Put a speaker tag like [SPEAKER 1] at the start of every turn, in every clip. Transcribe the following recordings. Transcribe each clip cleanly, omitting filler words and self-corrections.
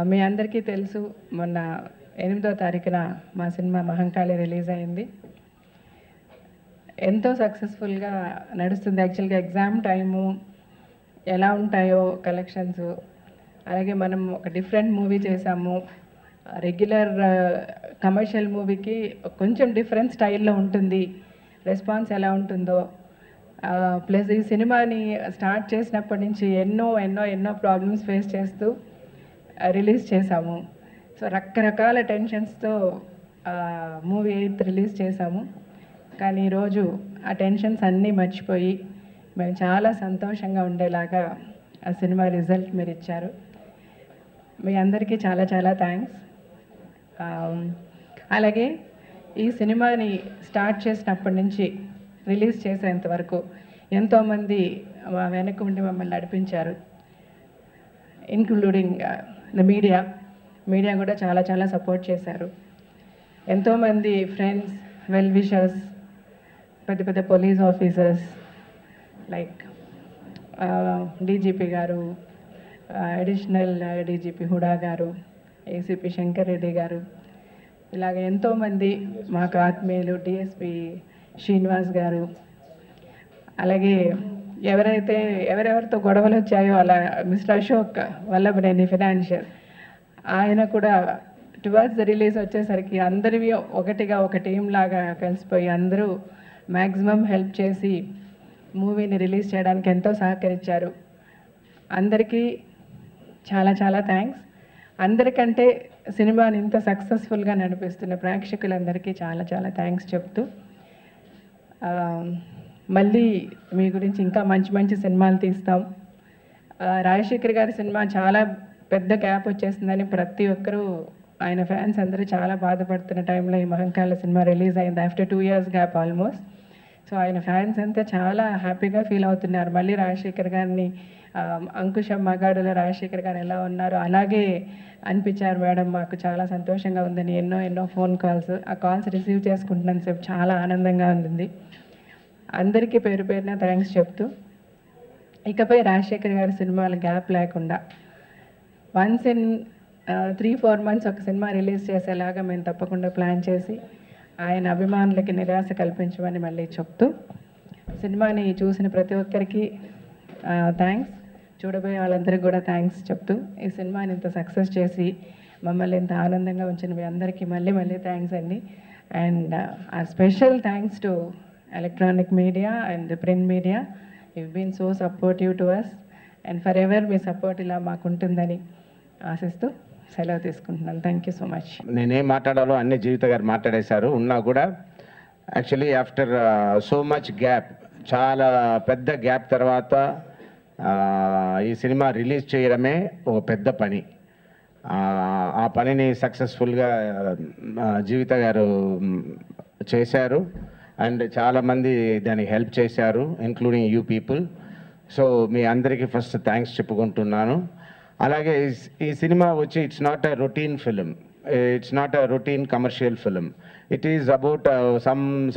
[SPEAKER 1] మీ అందరికీ తెలుసు మొన్న 8వ తారీఖున మా సినిమా మహంకాళి రిలీజ్ అయింది. ఎంతో సక్సెస్ఫుల్గా నడుస్తుంది. యాక్చువల్గా ఎగ్జామ్ టైము ఎలా ఉంటాయో కలెక్షన్స్, అలాగే మనం ఒక డిఫరెంట్ మూవీ చేసాము. రెగ్యులర్ కమర్షియల్ మూవీకి కొంచెం డిఫరెంట్ స్టైల్లో ఉంటుంది. రెస్పాన్స్ ఎలా ఉంటుందో, ప్లస్ ఈ సినిమాని స్టార్ట్ చేసినప్పటి నుంచి ఎన్నో ప్రాబ్లమ్స్ ఫేస్ చేస్తూ రిలీజ్ చేసాము. సో రకరకాల టెన్షన్స్తో మూవీ 8th రిలీజ్ చేసాము. కానీ ఈరోజు ఆ టెన్షన్స్ అన్నీ మర్చిపోయి మేము చాలా సంతోషంగా ఉండేలాగా ఆ సినిమా రిజల్ట్ మీరు ఇచ్చారు. మీ అందరికీ చాలా చాలా థ్యాంక్స్. అలాగే ఈ సినిమాని స్టార్ట్ చేసినప్పటి నుంచి రిలీజ్ చేసేంత వరకు ఎంతోమంది వెనక ఉండి మమ్మల్ని నడిపించారు, ఇంక్లూడింగ్ ద మీడియా కూడా చాలా సపోర్ట్ చేశారు. ఎంతోమంది ఫ్రెండ్స్, వెల్ విషర్స్, పెద్ద పోలీస్ ఆఫీసర్స్ లైక్ డీజీపీ గారు, అడిషనల్ డీజీపీ హుడా గారు, ఏసీపీ శంకర్ రెడ్డి గారు, ఇలాగ ఎంతోమంది మాకు ఆత్మీయులు, డిఎస్పీ శ్రీనివాస్ గారు, అలాగే ఎవరెవరితో గొడవలు వచ్చాయో అలా మిస్టర్ అశోక్ వల్లభనేని ఫినాన్షియల్, ఆయన కూడా టువర్డ్స్ ద రిలీజ్ వచ్చేసరికి అందరివి ఒకటిగా ఒక టీం లాగా కలిసిపోయి అందరూ మ్యాక్సిమం హెల్ప్ చేసి మూవీని రిలీజ్ చేయడానికి ఎంతో సహకరించారు. అందరికీ చాలా థ్యాంక్స్. అందరికంటే సినిమాని ఇంత సక్సెస్ఫుల్గా నడిపిస్తున్న ప్రేక్షకులందరికీ చాలా థ్యాంక్స్ చెప్తూ, మళ్ళీ మీ గురించి ఇంకా మంచి సినిమాలు తీస్తాం. రాజశేఖర్ గారి సినిమా చాలా పెద్ద గ్యాప్ వచ్చేసిందని ప్రతి ఒక్కరూ, ఆయన ఫ్యాన్స్ అందరూ చాలా బాధపడుతున్న టైంలో ఈ మహంకాళి సినిమా రిలీజ్ అయింది after 2 years gap almost. So ఆయన ఫ్యాన్స్ అంతా చాలా హ్యాపీగా ఫీల్ అవుతున్నారు. మళ్ళీ రాజశేఖర్ గారిని, అంకుశం మగాడులో రాజశేఖర్ గారు ఎలా ఉన్నారో అలాగే అనిపించారు మేడం, మాకు చాలా సంతోషంగా ఉందని ఎన్నో ఫోన్ కాల్స్, ఆ కాల్స్ రిసీవ్ చేసుకుంటున్నాను సేపు చాలా ఆనందంగా ఉంది. అందరికీ పేరున థ్యాంక్స్ చెప్తూ, ఇకపై రాజశేఖర్ గారి సినిమాలు గ్యాప్ లేకుండా వన్స్ ఇన్ 3-4 months ఒక సినిమా రిలీజ్ చేసేలాగా మేము తప్పకుండా ప్లాన్ చేసి ఆయన అభిమానులకి నిరాశ కల్పించమని మళ్ళీ చెప్తూ, సినిమాని చూసిన ప్రతి ఒక్కరికి థ్యాంక్స్, చూడబోయే వాళ్ళందరికీ కూడా థ్యాంక్స్ చెప్తూ, ఈ సినిమాని ఇంత సక్సెస్ చేసి మమ్మల్ని ఇంత ఆనందంగా ఉంచిన మీ అందరికీ మళ్ళీ థ్యాంక్స్ అండి. అండ్ ఆ special thanks to electronic media and the print media. You've been so supportive to us and forever me support ఇలా మాకుంటుందని ఆశిస్తూ సెలవు తీసుకుంటున్నాను. Thank you so much.
[SPEAKER 2] నేనేం మాట్లాడాలో అన్ని జీవిత గారు మాట్లాడేశారు. ఉన్నా కూడా actually after so much gap, చాలా పెద్ద గ్యాప్ తర్వాత ఈ సినిమా రిలీజ్ చేయడమే ఒక పెద్ద పని. ఆ పనిని సక్సెస్ఫుల్గా జీవిత గారు చేశారు అండ్ చాలామంది దానికి హెల్ప్ చేశారు, ఇంక్లూడింగ్ యూ పీపుల్. సో మీ అందరికీ ఫస్ట్ థ్యాంక్స్ చెప్పుకుంటున్నాను. అలాగే ఈ సినిమా వచ్చి it's not a routine film, it's not a routine commercial film. It is about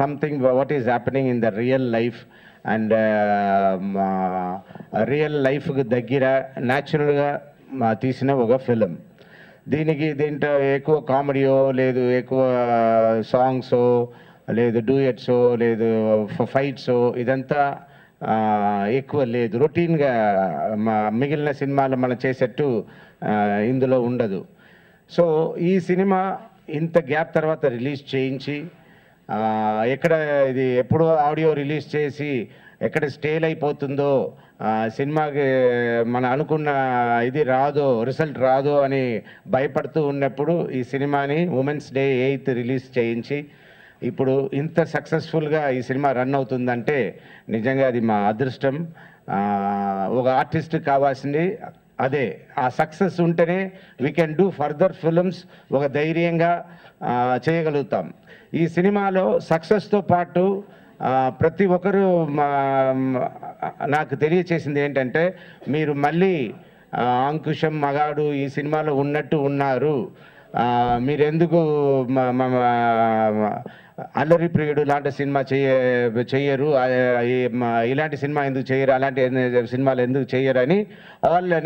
[SPEAKER 2] something what is happening in the real life and real లైఫ్కి దగ్గర న్యాచురల్గా తీసిన ఒక ఫిలిం. దీంట్లో ఎక్కువ కామెడీయో లేదు, ఎక్కువ సాంగ్సో లేదు, డూయట్సో లేదు, ఫైట్సో ఇదంతా ఎక్కువ లేదు. రొటీన్గా మిగిలిన సినిమాలు మనం చేసేట్టు ఇందులో ఉండదు. సో ఈ సినిమా ఇంత గ్యాప్ తర్వాత రిలీజ్ చేయించి, ఎక్కడ ఇది ఎప్పుడో ఆడియో రిలీజ్ చేసి ఎక్కడ స్టేల్ అయిపోతుందో, సినిమాకి మనం అనుకున్న ఇది రాదో, రిజల్ట్ రాదో అని భయపడుతూ ఉన్నప్పుడు ఈ సినిమాని ఉమెన్స్ డే 8th రిలీజ్ చేయించి ఇప్పుడు ఇంత సక్సెస్ఫుల్గా ఈ సినిమా రన్ అవుతుందంటే నిజంగా అది మా అదృష్టం. ఒక ఆర్టిస్ట్ కావాల్సింది అదే, ఆ సక్సెస్ ఉంటేనే we can do further films, ఒక ధైర్యంగా చేయగలుగుతాం. ఈ సినిమాలో సక్సెస్తో పాటు ప్రతి ఒక్కరూ నాకు తెలియచేసింది ఏంటంటే, మీరు మళ్ళీ అంకుశం మగాడు ఈ సినిమాలో ఉన్నట్టు ఉన్నారు, మీరెందుకు అల్లరి ప్రియుడు లాంటి సినిమా చెయ్యరు, ఇలాంటి సినిమా ఎందుకు చేయరు, అలాంటి సినిమాలు ఎందుకు చేయరని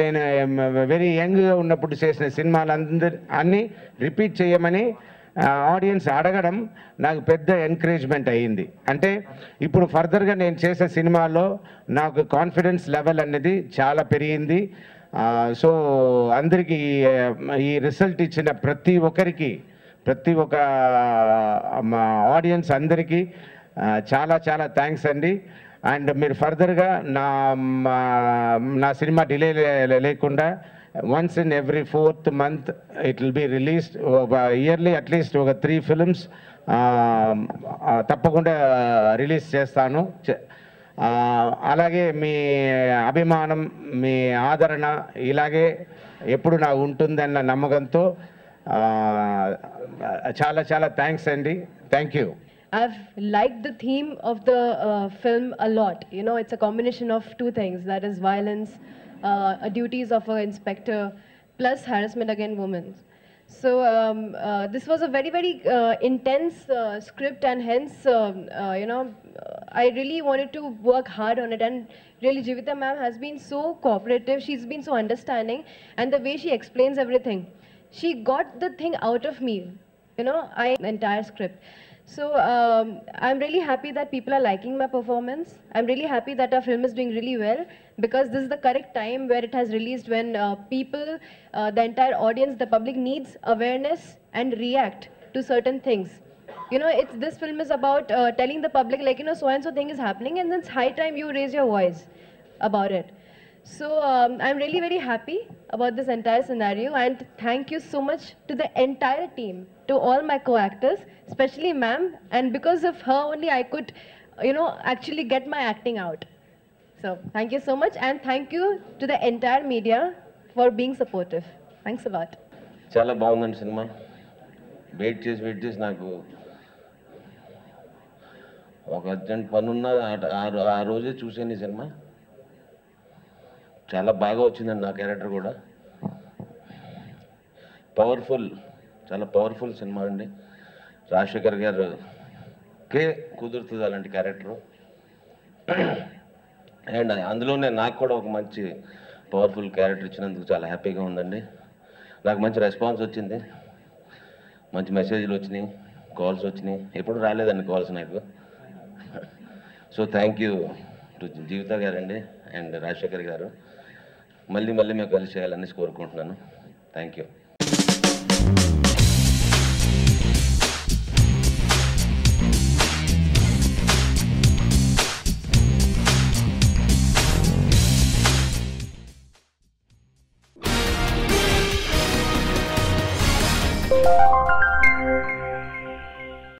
[SPEAKER 2] నేను వెరీ యంగ్గా ఉన్నప్పుడు చేసిన సినిమాలు అన్నీ రిపీట్ చేయమని ఆడియన్స్ అడగడం నాకు పెద్ద ఎంకరేజ్మెంట్ అయ్యింది. అంటే ఇప్పుడు ఫర్దర్గా నేను చేసే సినిమాల్లో నాకు కాన్ఫిడెన్స్ లెవెల్ అనేది చాలా పెరిగింది. సో అందరికీ ఈ రిజల్ట్ ఇచ్చిన ప్రతి ఒక్క ఆడియన్స్ అందరికీ చాలా చాలా థ్యాంక్స్ అండి. అండ్ మీరు ఫర్దర్గా నా సినిమా డిలే లేకుండా once in every 4th month it will be released, yearly at least ఒక 3 films తప్పకుండా రిలీజ్ చేస్తాను. అలాగే మీ అభిమానం, మీ ఆదరణ ఇలాగే ఎప్పుడు నాకు ఉంటుందన్న నమ్మకంతో చాలా చాలా థ్యాంక్స్ అండి. Thank you.
[SPEAKER 3] I've liked the theme of the film a lot. You know, it's a combination of two things, that is violence, duties of an inspector, plus harassment against women. So this was a very, very intense script, and hence, you know, I really wanted to work hard on it. And really, Jeevitha ma'am has been so cooperative. She's been so understanding, and the way she explains everything, she got the thing out of me. You know, the entire script. So I'm really happy that people are liking my performance. I'm really happy that our film is doing really well, because this is the correct time where it has released, when people, the entire audience, the public needs awareness and react to certain things. You know, this film is about telling the public, like, you know, so and so thing is happening, and it's high time you raise your voice about it. So I'm really very happy about this entire scenario, and thank you so much to the entire team, to all my co-actors, especially ma'am, and because of her only I could, you know, actually get my acting out. So thank you so much, and thank you to the entire media for being supportive. Thanks a lot.
[SPEAKER 4] చాలా బాగుందండి cinema. Wait చేసి నాకు ఒక urgent పనున్న ఆ రోజే చూసాను ఈ cinema. చాలా బాగా వచ్చిందండి నా క్యారెక్టర్ కూడా. చాలా పవర్ఫుల్ సినిమా అండి. రాజశేఖర్ గారుకే కుదురుతుంది అలాంటి క్యారెక్టరు. అండ్ అందులోనే నాకు కూడా ఒక మంచి పవర్ఫుల్ క్యారెక్టర్ ఇచ్చినందుకు చాలా హ్యాపీగా ఉందండి. నాకు మంచి రెస్పాన్స్ వచ్చింది, మంచి మెసేజ్లు వచ్చినాయి, కాల్స్ వచ్చినాయి. ఎప్పుడు రాలేదండి కాల్స్ నాకు. సో థ్యాంక్ యూ టు జీవిత గారండి అండ్ రాజశేఖర్ గారు. మళ్ళీ మేము కలిసి చేయాలని కోరుకుంటున్నాను. Thank you.